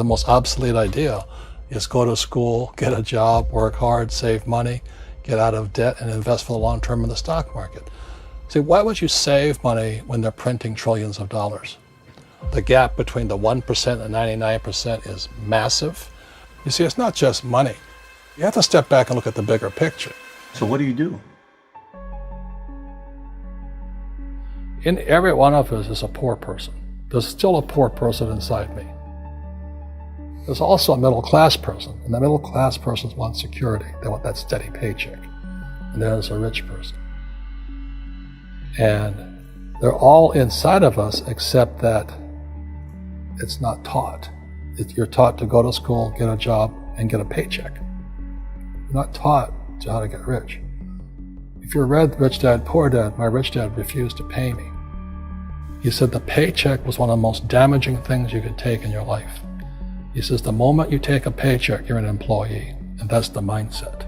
the most obsolete idea is go to school, get a job, work hard, save money, get out of debt, and invest for the long term in the stock market. See, why would you save money when they're printing trillions of dollars? The gap between the 1% and 99% is massive. You see, it's not just money. You have to step back and look at the bigger picture. So what do you do? In every one of us is a poor person. There's still a poor person inside me. There's also a middle class person, and the middle class persons want security. They want that steady paycheck. And there's a rich person. And they're all inside of us, except that it's not taught. You're taught to go to school, get a job, and get a paycheck. You're not taught to how to get rich. If you read Rich Dad, Poor Dad, my rich dad refused to pay me. He said the paycheck was one of the most damaging things you could take in your life. He says the moment you take a paycheck, you're an employee, and that's the mindset.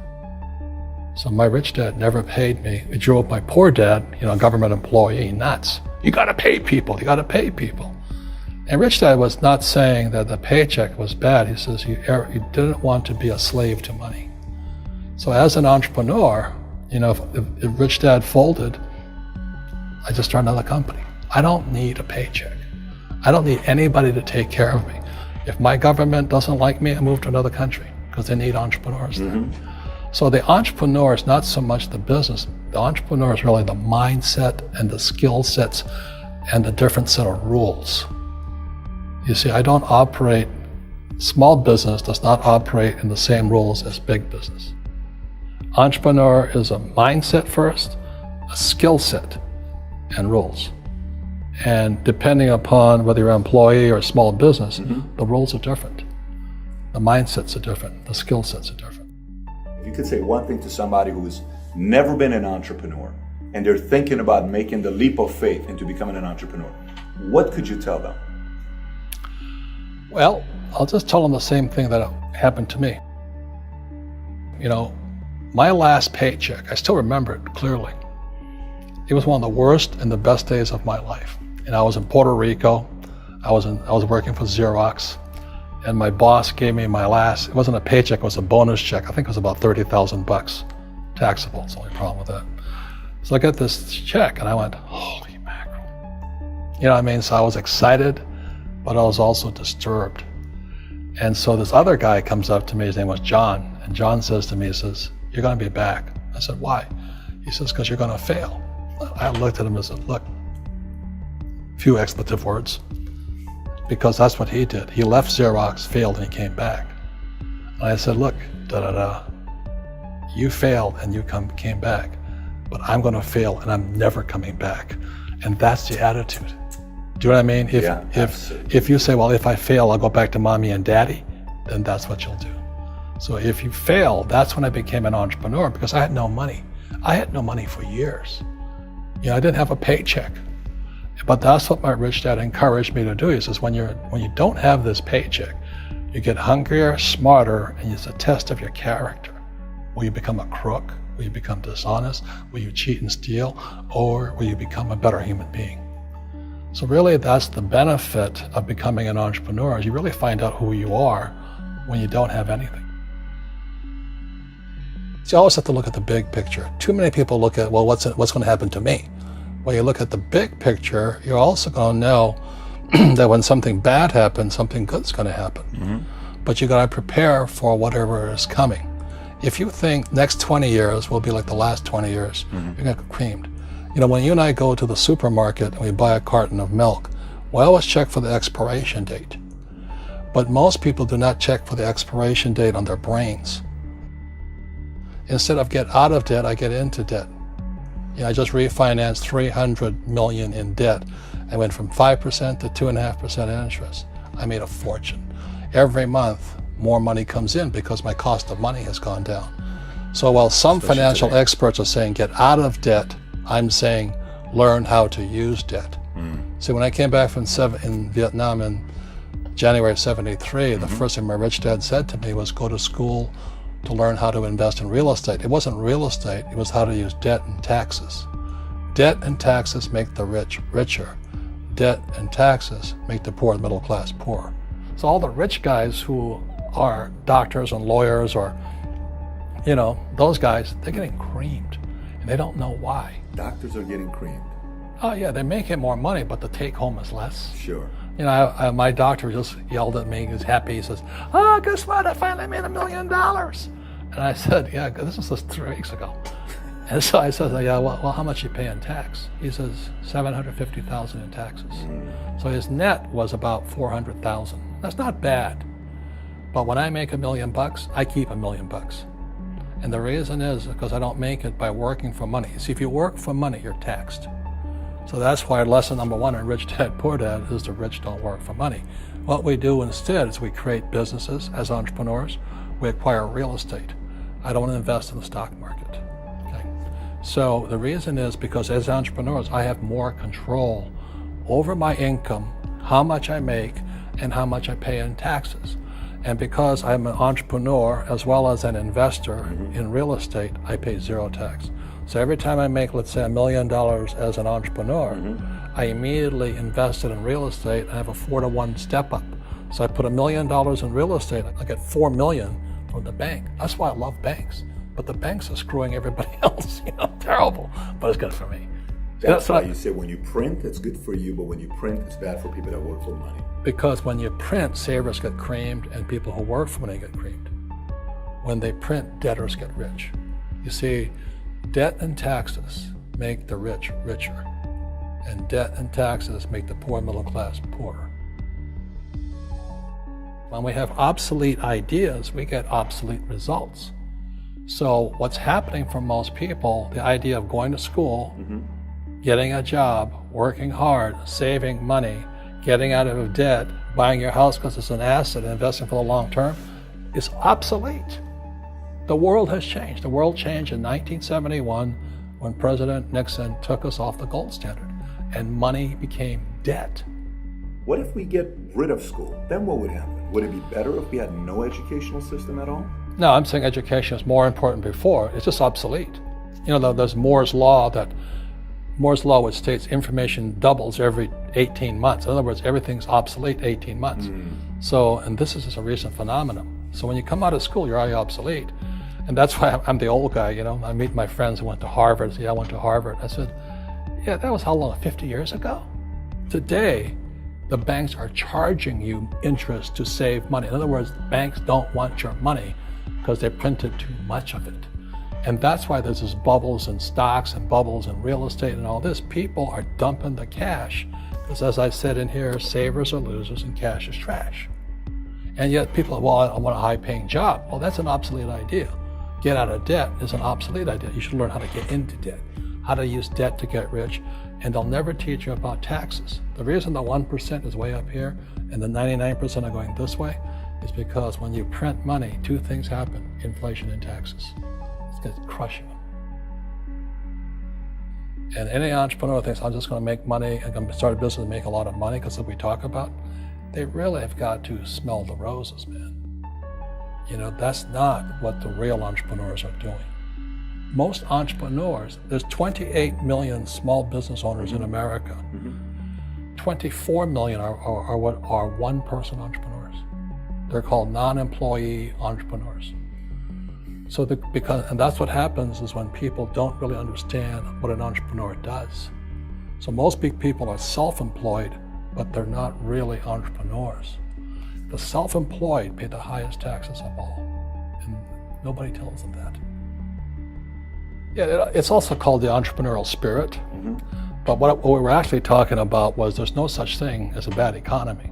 So my rich dad never paid me. He drove my poor dad, government employee, nuts. You gotta pay people, you gotta pay people. And Rich Dad was not saying that the paycheck was bad. He says he didn't want to be a slave to money. So as an entrepreneur, if Rich Dad folded, I just started another company. I don't need a paycheck. I don't need anybody to take care of me. If my government doesn't like me, I move to another country because they need entrepreneurs there. So the entrepreneur is not so much the business. The entrepreneur is really the mindset and the skill sets and the different set of rules. You see, small business does not operate in the same rules as big business. Entrepreneur is a mindset first, a skill set, and rules. And depending upon whether you're an employee or a small business, the rules are different. The mindsets are different, the skill sets are different. If you could say one thing to somebody who's never been an entrepreneur and they're thinking about making the leap of faith into becoming an entrepreneur, what could you tell them? Well, I'll just tell them the same thing that happened to me. My last paycheck, I still remember it clearly. It was one of the worst and the best days of my life. And I was in Puerto Rico. I was working for Xerox, and my boss gave me it wasn't a paycheck, it was a bonus check. I think it was about $30,000, taxable. It's the only problem with that. So I got this check and I went, holy mackerel. You know what I mean? So I was excited, but I was also disturbed. And so this other guy comes up to me, his name was John, and John says to me, he says, you're gonna be back. I said, why? He says, because you're gonna fail. I looked at him and said, look, few expletive words, because that's what he did. He left Xerox, failed, and he came back. And I said, look, you failed and you came back, but I'm gonna fail and I'm never coming back. And that's the attitude. Do you know what I mean? If you say, well, if I fail, I'll go back to mommy and daddy, then that's what you'll do. So if you fail, that's when I became an entrepreneur, because I had no money. I had no money for years. I didn't have a paycheck. But that's what my rich dad encouraged me to do. He says, when you don't have this paycheck, you get hungrier, smarter, and it's a test of your character. Will you become a crook? Will you become dishonest? Will you cheat and steal? Or will you become a better human being? So really, that's the benefit of becoming an entrepreneur, is you really find out who you are when you don't have anything. So you always have to look at the big picture. Too many people look at, well, what's going to happen to me? When you look at the big picture, you're also going to know that when something bad happens, something good's going to happen. But you got to prepare for whatever is coming. If you think next 20 years will be like the last 20 years, you're going to get creamed. When you and I go to the supermarket and we buy a carton of milk, we always check for the expiration date. But most people do not check for the expiration date on their brains. Instead of get out of debt, I get into debt. I just refinanced $300 million in debt. I went from 5% to 2.5% interest. I made a fortune. Every month, more money comes in because my cost of money has gone down. So while some financial experts are saying get out of debt, I'm saying learn how to use debt. See, when I came back from in Vietnam in January of '73, the first thing my rich dad said to me was go to school to learn how to invest in real estate. It wasn't real estate, it was how to use debt and taxes. Debt and taxes make the rich richer. Debt and taxes make the poor and middle class poor. So all the rich guys who are doctors and lawyers or, those guys, they're getting creamed and they don't know why. Doctors are getting creamed. Oh yeah, they're making more money, but the take home is less. Sure. My doctor just yelled at me. He was happy. He says, "Oh, guess what? I finally made $1 million." And I said, "Yeah, this was just 3 weeks ago." And so I said, "Yeah, well, how much you pay in tax?" He says, $750,000 in taxes. So his net was about $400,000. That's not bad. But when I make $1 million, I keep $1 million. And the reason is because I don't make it by working for money. See, if you work for money, you're taxed. So that's why lesson number 1 in Rich Dad, Poor Dad is the rich don't work for money. What we do instead is we create businesses as entrepreneurs. We acquire real estate. I don't invest in the stock market. Okay. So the reason is because as entrepreneurs, I have more control over my income, how much I make, and how much I pay in taxes. And because I'm an entrepreneur as well as an investor in real estate, I pay 0 tax. So every time I make, let's say, $1 million as an entrepreneur, I immediately invested in real estate. I have a 4-to-1 step up. So I put $1 million in real estate, I get $4 million from the bank. That's why I love banks. But the banks are screwing everybody else, terrible, but it's good for me. That's why you say when you print, it's good for you, but when you print, it's bad for people that work for money. Because when you print, savers get creamed and people who work for money get creamed. When they print, debtors get rich. You see, debt and taxes make the rich richer, and debt and taxes make the poor middle class poorer. When we have obsolete ideas, we get obsolete results. So what's happening for most people, the idea of going to school, getting a job, working hard, saving money, getting out of debt, buying your house because it's an asset, and investing for the long term, is obsolete. The world has changed. The world changed in 1971 when President Nixon took us off the gold standard and money became debt. What if we get rid of school? Then what would happen? Would it be better if we had no educational system at all? No, I'm saying education is more important before. It's just obsolete. There's Moore's Law which states information doubles every 18 months. In other words, everything's obsolete 18 months. So, and this is just a recent phenomenon. So when you come out of school, you're already obsolete. And that's why I'm the old guy, I meet my friends who went to Harvard. Say, I went to Harvard. I said, yeah, that was how long, 50 years ago? Today, the banks are charging you interest to save money. In other words, banks don't want your money because they printed too much of it. And that's why there's this bubbles in stocks and bubbles in real estate and all this. People are dumping the cash because, as I said in here, savers are losers and cash is trash. And yet people are, well, I want a high-paying job. Well, that's an obsolete idea. Get out of debt is an obsolete idea. You should learn how to get into debt, how to use debt to get rich, and they'll never teach you about taxes. The reason the 1% is way up here and the 99% are going this way is because when you print money, 2 things happen: inflation and taxes. It's going to crush you. And any entrepreneur thinks, I'm just going to make money, I'm going to start a business and make a lot of money, because what we talk about, they really have got to smell the roses, man. That's not what the real entrepreneurs are doing. Most entrepreneurs, there's 28 million small business owners in America. 24 million are what are one-person entrepreneurs. They're called non-employee entrepreneurs. So and that's what happens is when people don't really understand what an entrepreneur does. So most big people are self-employed, but they're not really entrepreneurs. The self-employed pay the highest taxes of all, and nobody tells them that. Yeah, it's also called the entrepreneurial spirit, but what we were actually talking about was there's no such thing as a bad economy.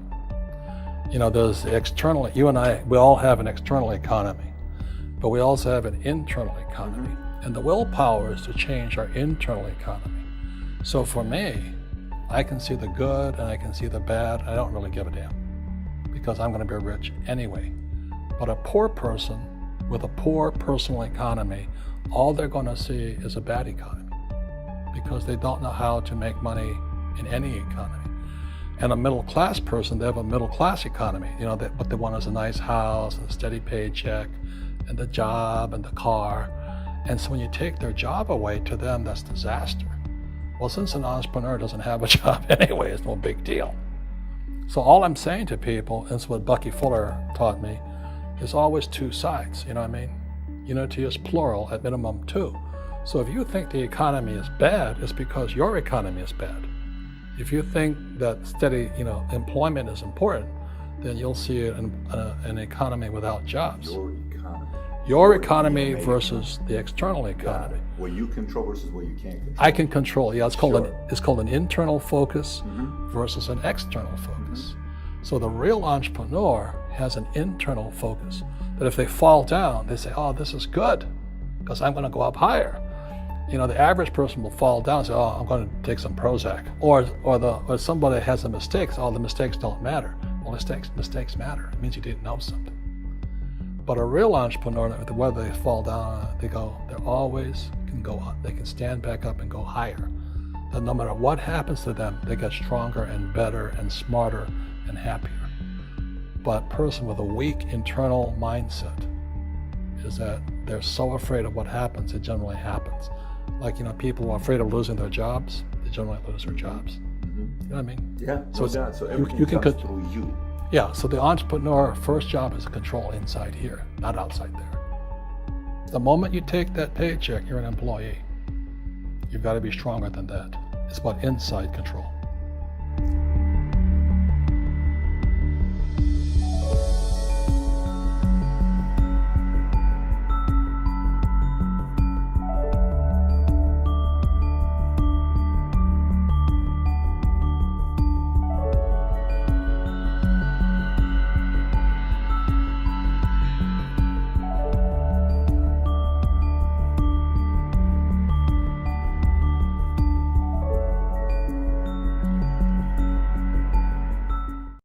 There's external, you and I, we all have an external economy, but we also have an internal economy, and the willpower is to change our internal economy. So for me, I can see the good and I can see the bad. I don't really give a damn, because I'm going to be rich anyway. But a poor person with a poor personal economy, all they're going to see is a bad economy, because they don't know how to make money in any economy. And a middle class person, they have a middle class economy. What they want is a nice house and a steady paycheck and the job and the car. And so when you take their job away, to them, that's disaster. Well, since an entrepreneur doesn't have a job anyway, it's no big deal. So all I'm saying to people, and it's what Bucky Fuller taught me, is always two sides, you know what I mean? Unity is plural, at minimum two. So if you think the economy is bad, it's because your economy is bad. If you think that steady, employment is important, then you'll see an economy without jobs. Your economy versus the external economy. What you control versus what you can't control. I can control. Yeah, it's called an internal focus versus an external focus. So the real entrepreneur has an internal focus. That if they fall down, they say, "Oh, this is good, because I'm going to go up higher." The average person will fall down and say, "Oh, I'm going to take some Prozac," or somebody has a mistake. So, "Oh, the mistakes don't matter." Well, mistakes matter. It means you didn't know something. But a real entrepreneur, whether they fall down, they always can go up. They can stand back up and go higher. That no matter what happens to them, they get stronger and better and smarter and happier. But a person with a weak internal mindset is that they're so afraid of what happens, it generally happens. Like, people who are afraid of losing their jobs, they generally lose their jobs. You know what I mean? Yeah. So everything you can comes through you. Yeah, so the entrepreneur first job is to control inside here, not outside there. The moment you take that paycheck, you're an employee. You've got to be stronger than that. It's about inside control.